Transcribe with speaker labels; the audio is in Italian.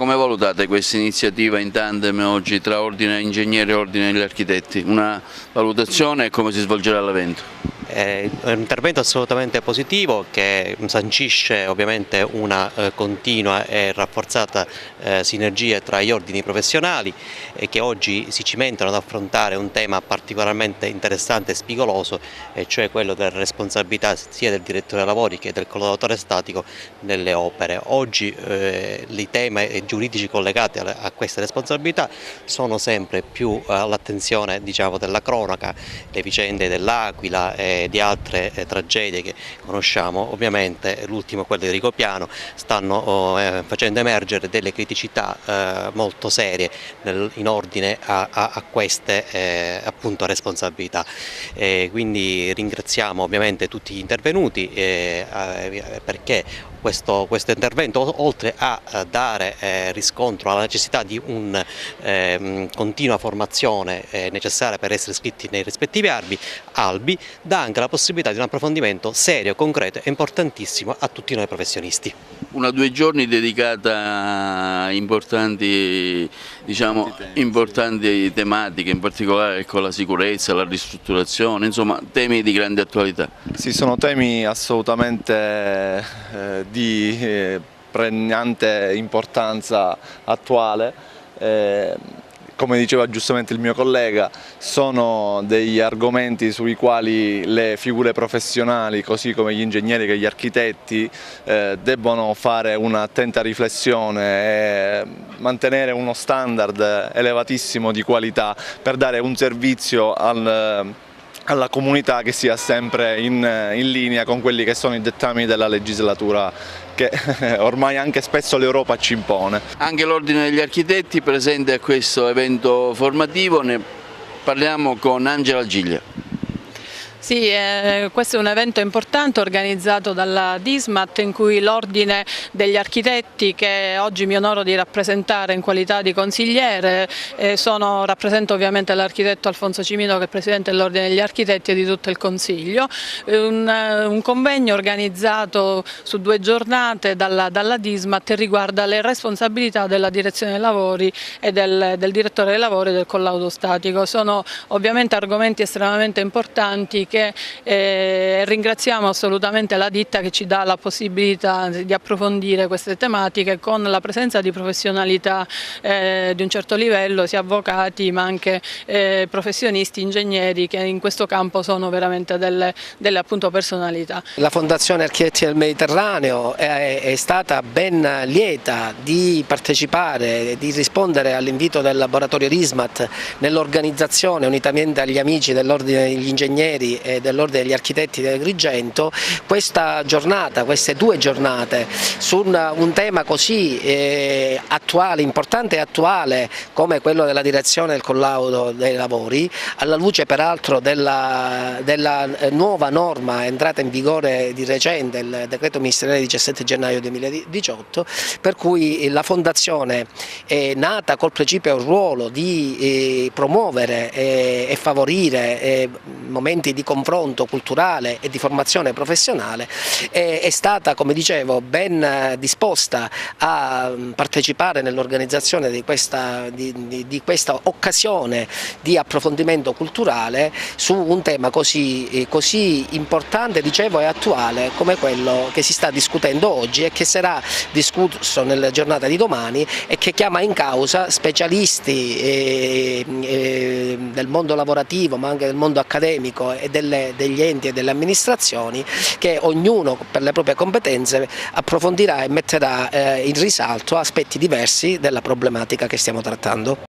Speaker 1: Come valutate questa iniziativa in tandem oggi tra Ordine degli Ingegneri e Ordine degli Architetti? Una valutazione e come si svolgerà l'evento?
Speaker 2: È un intervento assolutamente positivo che sancisce ovviamente una continua e rafforzata sinergia tra gli ordini professionali e che oggi si cimentano ad affrontare un tema particolarmente interessante e spigoloso, e cioè quello della responsabilità sia del direttore dei lavori che del collaudatore statico nelle opere. Oggi i temi giuridici collegati a queste responsabilità sono sempre più all'attenzione, diciamo, della cronaca. Le vicende dell'Aquila e di altre tragedie che conosciamo, ovviamente l'ultimo, quello di Rigopiano, stanno facendo emergere delle criticità molto serie in ordine a queste appunto responsabilità. Quindi ringraziamo ovviamente tutti gli intervenuti perché questo intervento, oltre a dare riscontro alla necessità di una continua formazione necessaria per essere iscritti nei rispettivi albi, dà anche la possibilità di un approfondimento serio, concreto e importantissimo a tutti noi professionisti.
Speaker 1: Una 2 giorni dedicata a importanti tematiche, in particolare con la sicurezza, la ristrutturazione, insomma temi di grande attualità.
Speaker 3: Sì, sono temi assolutamente di pregnante importanza attuale. Come diceva giustamente il mio collega, sono degli argomenti sui quali le figure professionali, così come gli ingegneri che gli architetti, debbono fare un'attenta riflessione e mantenere uno standard elevatissimo di qualità per dare un servizio alla comunità che sia sempre in linea con quelli che sono i dettami della legislatura che ormai anche spesso l'Europa ci impone.
Speaker 1: Anche l'Ordine degli Architetti presente a questo evento formativo, ne parliamo con Angela Giglia.
Speaker 4: Sì, questo è un evento importante organizzato dalla Dismat in cui l'Ordine degli Architetti, che oggi mi onoro di rappresentare in qualità di consigliere, rappresento ovviamente l'architetto Alfonso Cimino che è Presidente dell'Ordine degli Architetti e di tutto il Consiglio, un convegno organizzato su 2 giornate dalla Dismat riguarda le responsabilità della direzione dei lavori e del direttore dei lavori e del collaudo statico. Sono ovviamente argomenti estremamente importanti che ringraziamo assolutamente la ditta che ci dà la possibilità di approfondire queste tematiche con la presenza di professionalità di un certo livello, sia avvocati ma anche professionisti, ingegneri, che in questo campo sono veramente delle appunto personalità.
Speaker 5: La Fondazione Architetti del Mediterraneo è stata ben lieta di partecipare, di rispondere all'invito del laboratorio Dismat nell'organizzazione, unitamente agli amici dell'Ordine degli Ingegneri e dell'Ordine degli Architetti di Agrigento, questa giornata, queste 2 giornate su un tema così attuale, importante e attuale come quello della direzione del collaudo dei lavori, alla luce peraltro della nuova norma entrata in vigore di recente, il decreto ministeriale 17 gennaio 2018, per cui la Fondazione è nata col principio e il ruolo di promuovere e favorire momenti di confronto culturale e di formazione professionale, è stata, come dicevo, ben disposta a partecipare nell'organizzazione di questa occasione di approfondimento culturale su un tema così importante, dicevo, e attuale come quello che si sta discutendo oggi e che sarà discusso nella giornata di domani e che chiama in causa specialisti del mondo lavorativo ma anche del mondo accademico e degli enti e delle amministrazioni, che ognuno per le proprie competenze approfondirà e metterà in risalto aspetti diversi della problematica che stiamo trattando.